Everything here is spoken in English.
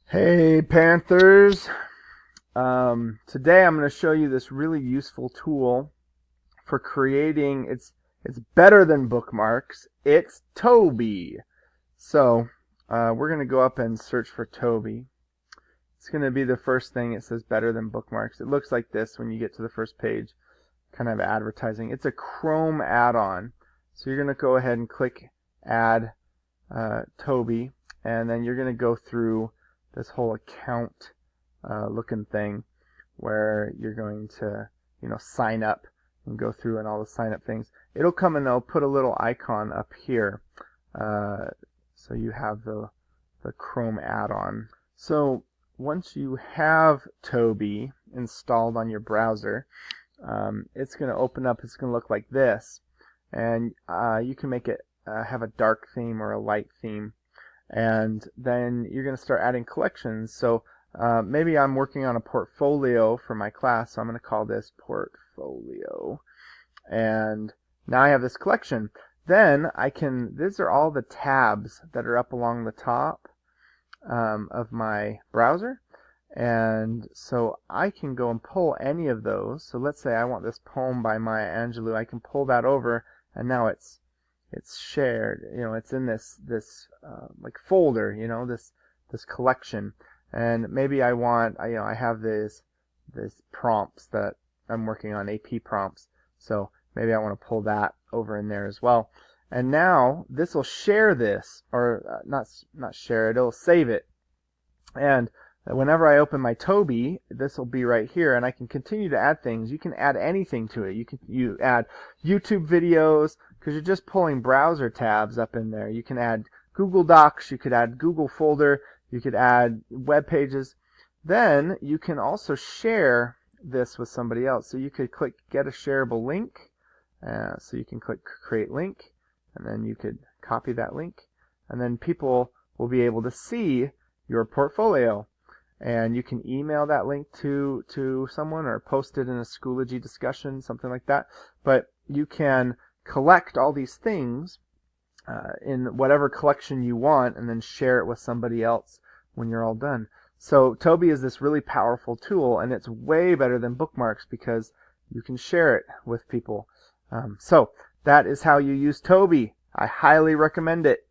Hey Panthers! Today I'm going to show you this really useful tool for creating. It's better than bookmarks. It's Toby. So we're going to go up and search for Toby. It's going to be the first thing. It says better than bookmarks. It looks like this when you get to the first page, kind of advertising. It's a Chrome add-on. So you're going to go ahead and click Add Toby, and then you're going to go through this whole account looking thing where you're going to sign up and go through and all the sign up things. It'll come and they'll put a little icon up here, so you have the Chrome add-on. So once you have Toby installed on your browser, it's going to open up. It's going to look like this, and you can make it have a dark theme or a light theme. And then you're going to start adding collections. So maybe I'm working on a portfolio for my class, so I'm going to call this portfolio. And now I have this collection. Then these are all the tabs that are up along the top of my browser. And so I can go and pull any of those. So let's say I want this poem by Maya Angelou. I can pull that over, and now it's shared. It's in this like folder. This collection. And maybe I want. I have this prompts that I'm working on, AP prompts. So maybe I want to pull that over in there as well. And now this will share this, or not share it. It'll save it. And whenever I open my Toby, this will be right here, and I can continue to add things. You can add anything to it. You add YouTube videos, because you're just pulling browser tabs up in there. You can add Google Docs. You could add Google folder. You could add web pages. Then you can also share this with somebody else. So you could click Get a Shareable Link. So you can click Create Link, and then you could copy that link, and then people will be able to see your portfolio. And you can email that link to someone, or post it in a Schoology discussion, something like that. But you can collect all these things in whatever collection you want, and then share it with somebody else when you're all done. So Toby is this really powerful tool, and it's way better than bookmarks because you can share it with people. So that is how you use Toby. I highly recommend it.